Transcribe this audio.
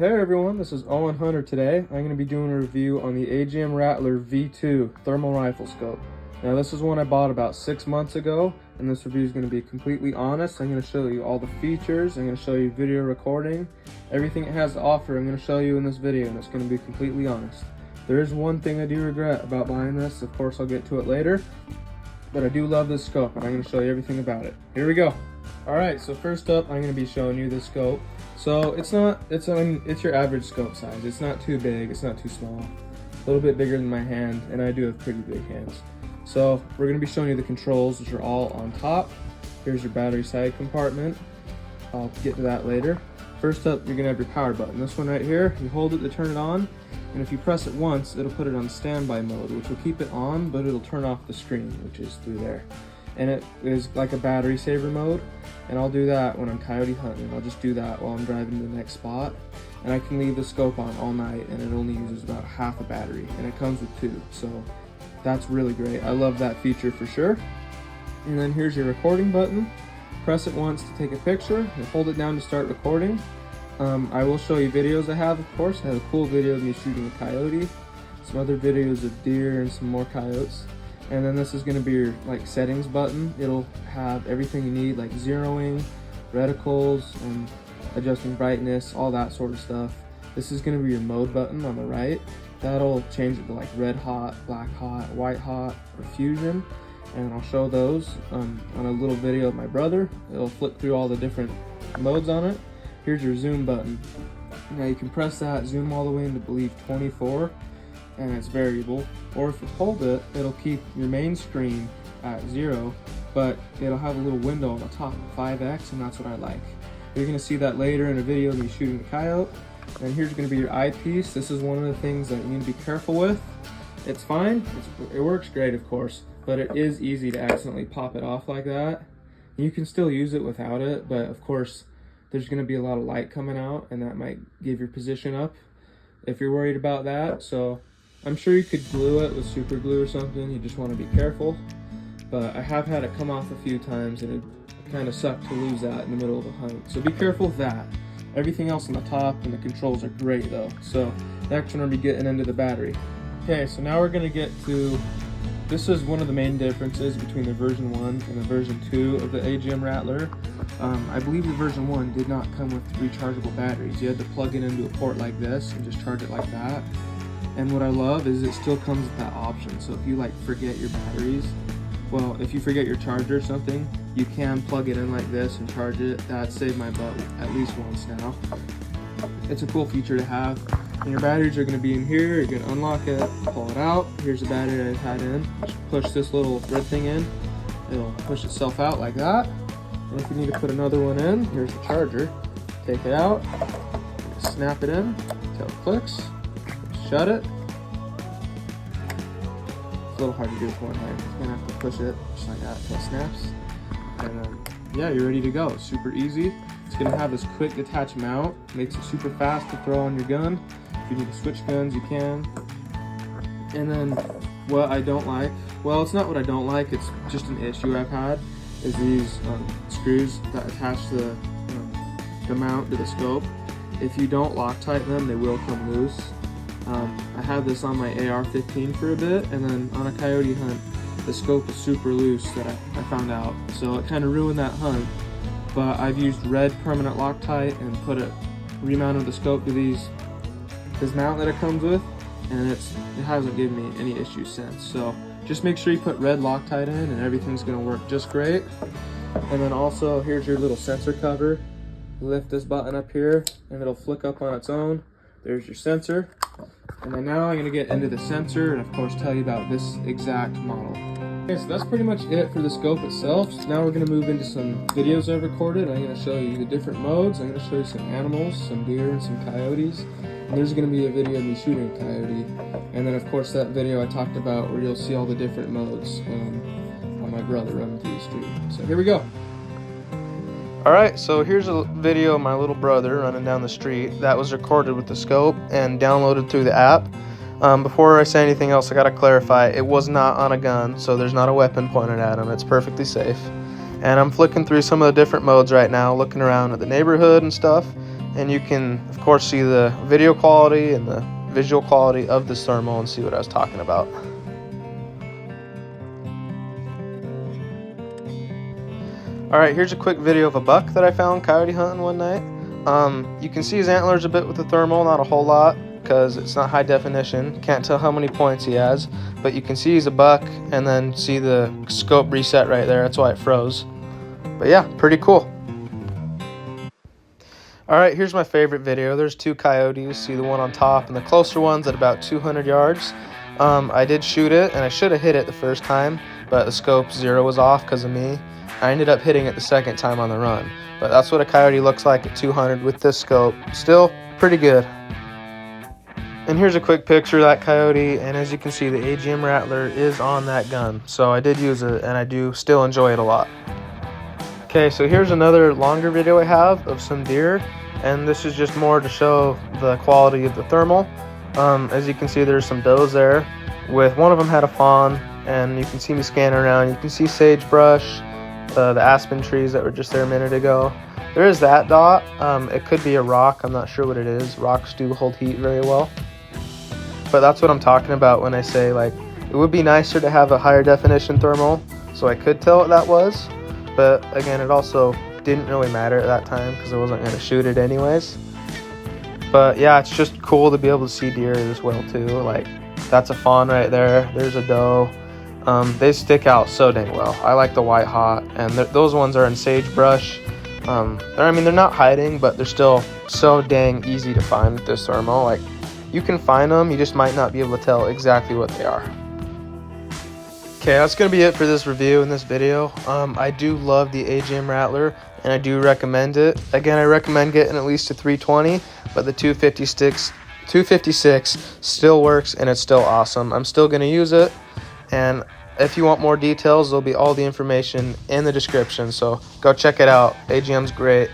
Hey everyone, this is Owen Hunter today. I'm going to be doing a review on the AGM Rattler V2 thermal rifle scope. Now this is one I bought about 6 months ago, and this review is going to be completely honest. I'm going to show you all the features, I'm going to show you video recording, everything it has to offer I'm going to show you in this video, and it's going to be completely honest. There is one thing I do regret about buying this, of course I'll get to it later, but I do love this scope and I'm going to show you everything about it. Here we go. Alright, so first up I'm going to be showing you this scope. So it's your average scope size. It's not too big, it's not too small. A little bit bigger than my hand, and I do have pretty big hands. So we're going to be showing you the controls, which are all on top. Here's your battery side compartment. I'll get to that later. First up, you're going to have your power button. This one right here, you hold it to turn it on, and if you press it once, it'll put it on standby mode, which will keep it on, but it'll turn off the screen, which is through there. And it is like a battery saver mode, and I'll do that when I'm coyote hunting. I'll just do that while I'm driving to the next spot, and I can leave the scope on all night and it only uses about half a battery, and it comes with 2, so that's really great. I love that feature for sure. And then here's your recording button. Press it once to take a picture and hold it down to start recording. I will show you videos I have, of course. I have a cool video of me shooting a coyote, some other videos of deer and some more coyotes. And then this is going to be your settings button. It'll have everything you need, like zeroing, reticles, and adjusting brightness, all that sort of stuff. This is going to be your mode button on the right. That'll change it to like red hot, black hot, white hot, or fusion. And I'll show those on a little video of my brother. It'll flip through all the different modes on it. Here's your zoom button. Now you can press that, zoom all the way into, I believe, 24. And it's variable, or if you hold it, it'll keep your main screen at 0, but it'll have a little window on the top, 5x, and that's what I like. You're going to see that later in a video of me shooting the coyote. And here's going to be your eyepiece. This is one of the things that you need to be careful with. It's fine, it works great of course, but it is easy to accidentally pop it off like that. You can still use it without it, but of course there's going to be a lot of light coming out, and that might give your position up if you're worried about that. So I'm sure you could glue it with super glue or something, you just want to be careful. But I have had it come off a few times, and it kind of sucked to lose that in the middle of a hunt. So be careful with that. Everything else on the top and the controls are great though. So next we're going to be getting into the battery. Okay, so now we're going to get to, this is one of the main differences between the version 1 and the version 2 of the AGM Rattler. I believe the version 1 did not come with rechargeable batteries. You had to plug it into a port like this and just charge it like that. And what I love is it still comes with that option. So if you forget your batteries, well, if you forget your charger or something, you can plug it in like this and charge it. That saved my butt at least once now. It's a cool feature to have. And your batteries are going to be in here. You're going to unlock it, pull it out. Here's the battery I've had in. Just push this little red thing in. It'll push itself out like that. And if you need to put another one in, here's the charger. Take it out, snap it in until it clicks. Shut it. It's a little hard to do with one hand. You're gonna have to push it just like that until it snaps. And then, yeah, you're ready to go. It's super easy. It's gonna have this quick detach mount. Makes it super fast to throw on your gun. If you need to switch guns, you can. And then what I don't like, well, it's not what I don't like, it's just an issue I've had, is these screws that attach the mount to the scope. If you don't Loctite them, they will come loose. I had this on my AR-15 for a bit, and then on a coyote hunt, the scope was super loose that I found out. So it kind of ruined that hunt. But I've used red permanent Loctite and remounted the scope to this mount that it comes with, and it hasn't given me any issues since. So just make sure you put red Loctite in and everything's gonna work just great. And then also, here's your little sensor cover. Lift this button up here and it'll flick up on its own. There's your sensor. And then now I'm going to get into the sensor and of course tell you about this exact model. Okay, so that's pretty much it for the scope itself. So now we're going to move into some videos I've recorded. I'm going to show you the different modes. I'm going to show you some animals, some deer and some coyotes. And there's going to be a video of me shooting a coyote. And then of course that video I talked about where you'll see all the different modes on my brother running through the street. So here we go. Alright, so here's a video of my little brother running down the street. That was recorded with the scope and downloaded through the app. Before I say anything else, I gotta clarify, it was not on a gun, so there's not a weapon pointed at him. It's perfectly safe. And I'm flicking through some of the different modes right now, looking around at the neighborhood and stuff. and you can of course see the video quality and the visual quality of this thermal and see what I was talking about. Alright, here's a quick video of a buck that I found coyote hunting one night. You can see his antlers a bit with the thermal, not a whole lot because it's not high definition. Can't tell how many points he has, but you can see he's a buck and then see the scope reset right there. That's why it froze. But yeah, pretty cool. Alright, here's my favorite video. There's two coyotes. See the one on top and the closer one's at about 200 yards. I did shoot it and I should have hit it the first time, but the scope 0 was off because of me. I ended up hitting it the second time on the run. But that's what a coyote looks like at 200 with this scope. Still pretty good. And here's a quick picture of that coyote, and as you can see, the AGM Rattler is on that gun. So I did use it, and I do still enjoy it a lot. Okay, so here's another longer video I have of some deer, and this is just more to show the quality of the thermal. As you can see, there's some does there. With one of them had a fawn, and you can see me scanning around. You can see sagebrush, the aspen trees that were just there a minute ago. There is that dot. It could be a rock. I'm not sure what it is. Rocks do hold heat very well. But that's what I'm talking about when I say, like, it would be nicer to have a higher definition thermal so I could tell what that was. But again, it also didn't really matter at that time because I wasn't going to shoot it anyways. But yeah, it's just cool to be able to see deer as well too. Like, that's a fawn right there. There's a doe. They stick out so dang well. I like the white hot, and those ones are in sagebrush. They're not hiding, but they're still so dang easy to find with this thermal. Like, you can find them, you just might not be able to tell exactly what they are. Okay, that's going to be it for this review and this video. I do love the AGM Rattler, and I do recommend it. Again, I recommend getting at least a 320, but the 256 still works, and it's still awesome. I'm still going to use it, and if you want more details, there'll be all the information in the description, so go check it out. AGM's great.